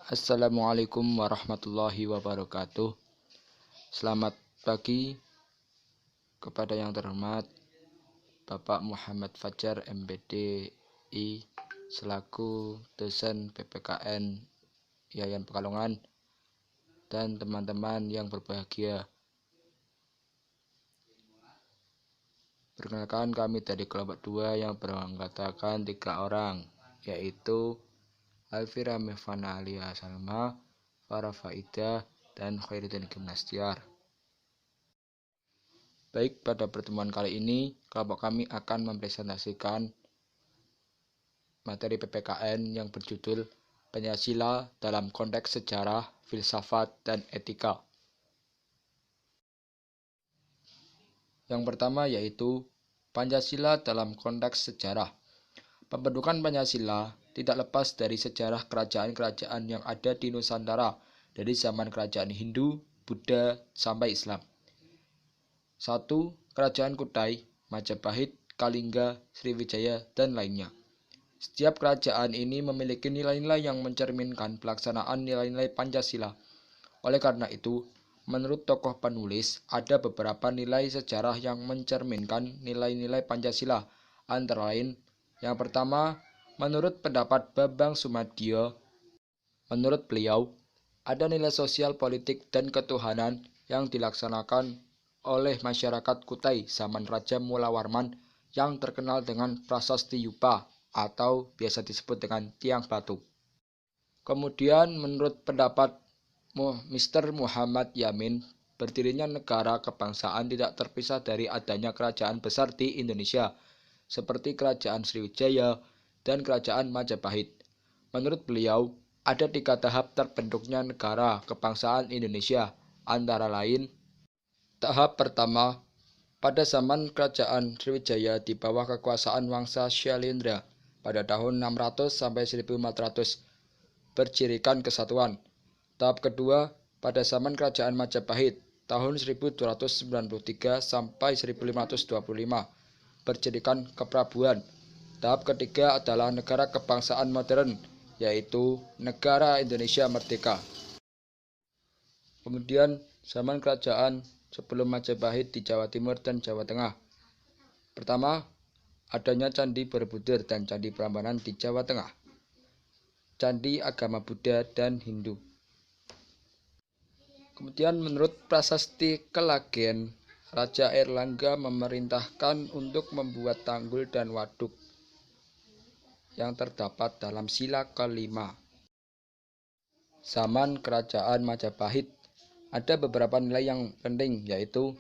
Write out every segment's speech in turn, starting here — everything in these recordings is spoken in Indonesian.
Assalamualaikum warahmatullahi wabarakatuh. Selamat pagi kepada yang terhormat Bapak Muhammad Fajar MPDI selaku dosen PPKN Yayan Pekalongan dan teman-teman yang berbahagia. Perkenalkan, kami dari kelompok 2 yang beranggotakan 3 orang, yaitu Alfira Mevana Alia Salma, Farah Faidah, dan Khairuddin Gimnastiar. Baik, pada pertemuan kali ini kelompok kami akan mempresentasikan materi PPKN yang berjudul Pancasila dalam konteks sejarah, filsafat, dan etika. Yang pertama yaitu Pancasila dalam konteks sejarah. Pembentukan Pancasila tidak lepas dari sejarah kerajaan-kerajaan yang ada di Nusantara dari zaman kerajaan Hindu, Buddha, sampai Islam. 1. Kerajaan Kutai, Majapahit, Kalingga, Sriwijaya, dan lainnya. Setiap kerajaan ini memiliki nilai-nilai yang mencerminkan pelaksanaan nilai-nilai Pancasila. Oleh karena itu, menurut tokoh penulis, ada beberapa nilai sejarah yang mencerminkan nilai-nilai Pancasila. Antara lain, yang pertama, menurut pendapat Bambang Sumadyo, menurut beliau, ada nilai sosial, politik, dan ketuhanan yang dilaksanakan oleh masyarakat Kutai zaman Raja Mula Warman yang terkenal dengan Prasasti Yupa atau biasa disebut dengan Tiang Batu. Kemudian menurut pendapat Mr. Muhammad Yamin, berdirinya negara kebangsaan tidak terpisah dari adanya kerajaan besar di Indonesia, seperti Kerajaan Sriwijaya dan Kerajaan Majapahit. Menurut beliau, ada 3 tahap terbentuknya negara kebangsaan Indonesia, antara lain, tahap pertama, pada zaman Kerajaan Sriwijaya di bawah kekuasaan Wangsa Syailendra pada tahun 600 sampai 1400, bercirikan kesatuan. Tahap kedua, pada zaman Kerajaan Majapahit tahun 1293 sampai 1525, berjadikan keprabuan. Tahap ketiga adalah negara kebangsaan modern, yaitu negara Indonesia Merdeka. Kemudian zaman kerajaan sebelum Majapahit di Jawa Timur dan Jawa Tengah. Pertama, adanya Candi Borobudur dan Candi Prambanan di Jawa Tengah. Candi agama Buddha dan Hindu. Kemudian menurut Prasasti Kelagen, Raja Airlangga memerintahkan untuk membuat tanggul dan waduk yang terdapat dalam sila kelima. Zaman Kerajaan Majapahit ada beberapa nilai yang penting, yaitu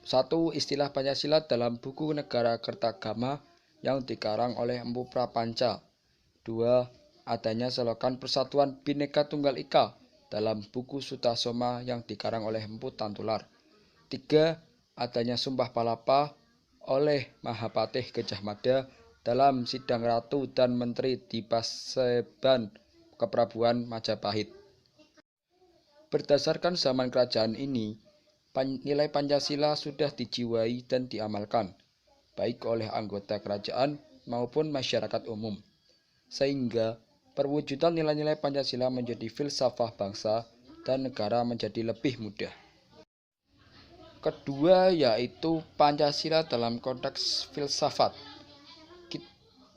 1. Istilah Pancasila dalam buku Negara Kertagama yang dikarang oleh Empu Prapanca. 2. Adanya slogan Persatuan Bhinneka Tunggal Ika dalam buku Sutasoma yang dikarang oleh Empu Tantular. 3. Adanya Sumpah Palapa oleh Mahapatih Gajah Mada dalam sidang Ratu dan Menteri di Paseban Keprabuan Majapahit. Berdasarkan zaman kerajaan ini, nilai Pancasila sudah dijiwai dan diamalkan, baik oleh anggota kerajaan maupun masyarakat umum, sehingga perwujudan nilai-nilai Pancasila menjadi filsafah bangsa dan negara menjadi lebih mudah. Kedua yaitu Pancasila dalam konteks filsafat.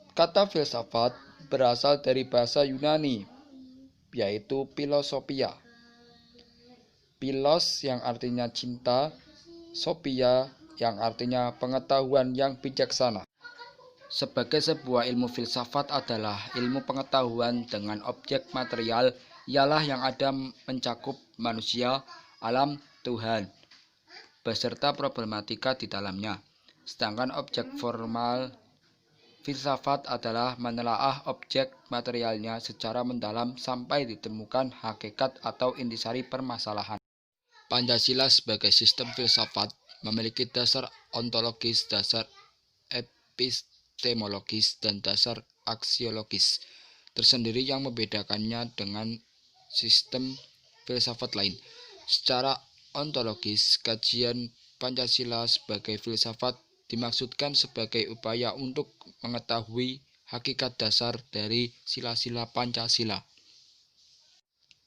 Kata filsafat berasal dari bahasa Yunani, yaitu philosophia. Philos yang artinya cinta, sophia yang artinya pengetahuan yang bijaksana. Sebagai sebuah ilmu filsafat adalah ilmu pengetahuan dengan objek material, ialah yang ada mencakup manusia, alam, Tuhan, beserta problematika di dalamnya. Sedangkan objek formal filsafat adalah menelaah objek materialnya secara mendalam sampai ditemukan hakikat atau intisari permasalahan. Pancasila sebagai sistem filsafat memiliki dasar ontologis, dasar epistemologis, dan dasar aksiologis tersendiri yang membedakannya dengan sistem filsafat lain. Secara ontologis, kajian Pancasila sebagai filsafat dimaksudkan sebagai upaya untuk mengetahui hakikat dasar dari sila-sila Pancasila.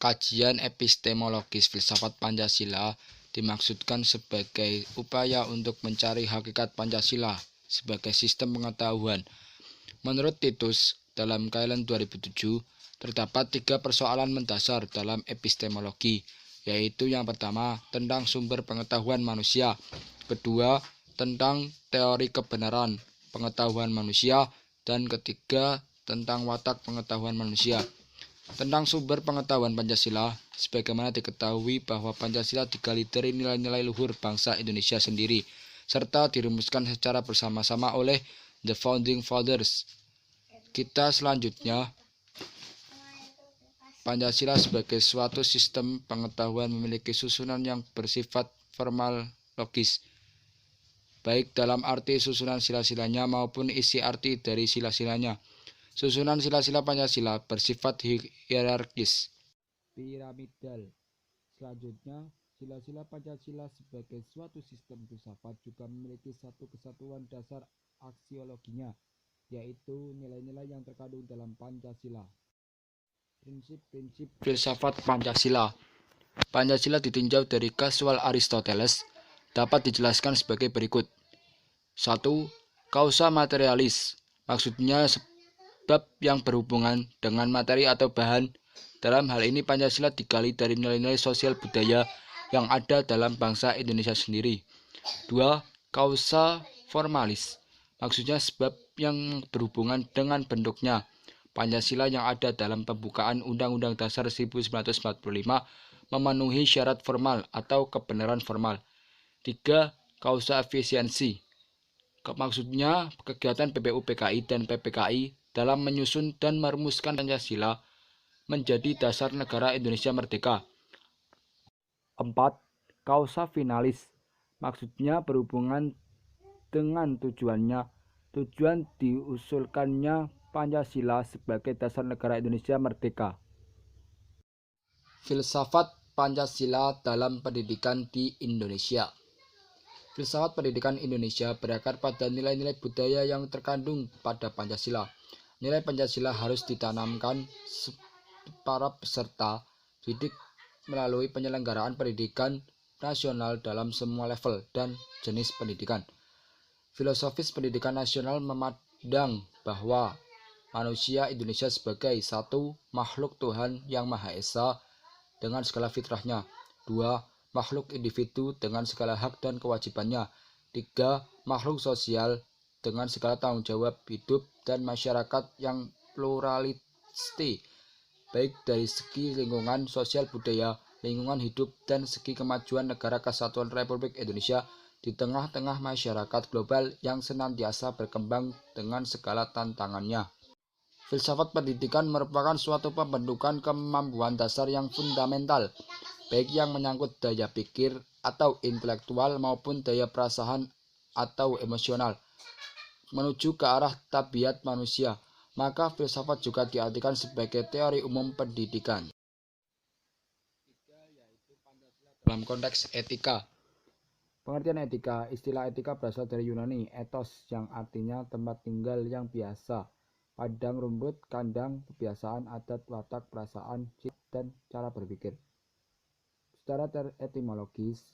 Kajian epistemologis filsafat Pancasila dimaksudkan sebagai upaya untuk mencari hakikat Pancasila sebagai sistem pengetahuan. Menurut Titus dalam KLN 2007, terdapat 3 persoalan mendasar dalam epistemologi, yaitu yang pertama tentang sumber pengetahuan manusia, kedua tentang teori kebenaran pengetahuan manusia, dan ketiga tentang watak pengetahuan manusia. Tentang sumber pengetahuan Pancasila, sebagaimana diketahui bahwa Pancasila digali dari nilai-nilai luhur bangsa Indonesia sendiri, serta dirumuskan secara bersama-sama oleh The Founding Fathers. Kita selanjutnya, Pancasila sebagai suatu sistem pengetahuan memiliki susunan yang bersifat formal logis, baik dalam arti susunan sila-silanya maupun isi arti dari sila-silanya. Susunan sila-sila Pancasila bersifat hierarkis, piramidal. Selanjutnya, sila-sila Pancasila sebagai suatu sistem filsafat juga memiliki satu kesatuan dasar aksiologinya, yaitu nilai-nilai yang terkandung dalam Pancasila. Prinsip-prinsip filsafat Pancasila. Pancasila ditinjau dari kasual Aristoteles dapat dijelaskan sebagai berikut. 1. Kausa materialis, maksudnya sebab yang berhubungan dengan materi atau bahan. Dalam hal ini Pancasila digali dari nilai-nilai sosial budaya yang ada dalam bangsa Indonesia sendiri. 2. Kausa formalis, maksudnya sebab yang berhubungan dengan bentuknya. Pancasila yang ada dalam pembukaan Undang-Undang Dasar 1945 memenuhi syarat formal atau kebenaran formal. 3. Kausa efisiensi, maksudnya kegiatan PPU-PKI dan PPKI dalam menyusun dan merumuskan Pancasila menjadi dasar negara Indonesia merdeka. 4. Kausa finalis, maksudnya berhubungan dengan tujuan diusulkannya Pancasila sebagai dasar negara Indonesia merdeka. Filsafat Pancasila dalam pendidikan di Indonesia. Filsafat pendidikan Indonesia berakar pada nilai-nilai budaya yang terkandung pada Pancasila. Nilai Pancasila harus ditanamkan para peserta didik melalui penyelenggaraan pendidikan nasional dalam semua level dan jenis pendidikan. Filosofis pendidikan nasional memandang bahwa manusia Indonesia sebagai satu, makhluk Tuhan yang Maha Esa dengan segala fitrahnya. 2. Makhluk individu dengan segala hak dan kewajibannya. 3. Makhluk sosial dengan segala tanggung jawab hidup dan masyarakat yang pluralistik, baik dari segi lingkungan sosial budaya, lingkungan hidup, dan segi kemajuan negara kesatuan Republik Indonesia di tengah-tengah masyarakat global yang senantiasa berkembang dengan segala tantangannya. Filsafat pendidikan merupakan suatu pembentukan kemampuan dasar yang fundamental, baik yang menyangkut daya pikir atau intelektual maupun daya perasaan atau emosional, menuju ke arah tabiat manusia. Maka filsafat juga diartikan sebagai teori umum pendidikan. Dalam konteks etika. Pengertian etika, istilah etika berasal dari Yunani, ethos yang artinya tempat tinggal yang biasa, padang rumput, kandang, kebiasaan, adat, watak, perasaan, dan cara berpikir. Secara etimologis,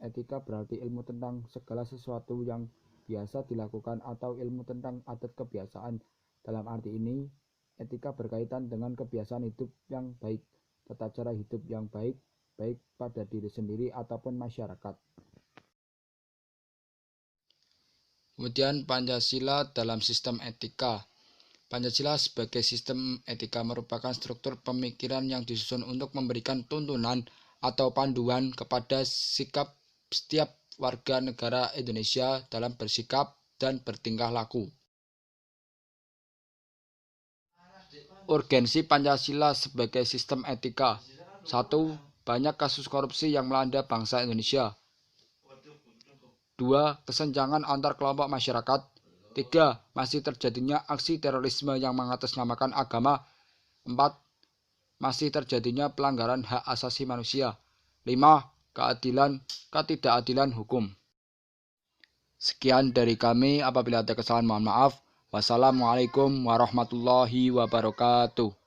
etika berarti ilmu tentang segala sesuatu yang biasa dilakukan atau ilmu tentang adat kebiasaan. Dalam arti ini, etika berkaitan dengan kebiasaan hidup yang baik, tata cara hidup yang baik, baik pada diri sendiri ataupun masyarakat. Kemudian Pancasila dalam sistem etika. Pancasila sebagai sistem etika merupakan struktur pemikiran yang disusun untuk memberikan tuntunan atau panduan kepada sikap setiap warga negara Indonesia dalam bersikap dan bertingkah laku. Urgensi Pancasila sebagai sistem etika. 1. Banyak kasus korupsi yang melanda bangsa Indonesia. 2. Kesenjangan antar kelompok masyarakat. 3. Masih terjadinya aksi terorisme yang mengatasnamakan agama. 4. Masih terjadinya pelanggaran hak asasi manusia. 5. Ketidakadilan hukum. Sekian dari kami, apabila ada kesalahan mohon maaf. Wassalamualaikum warahmatullahi wabarakatuh.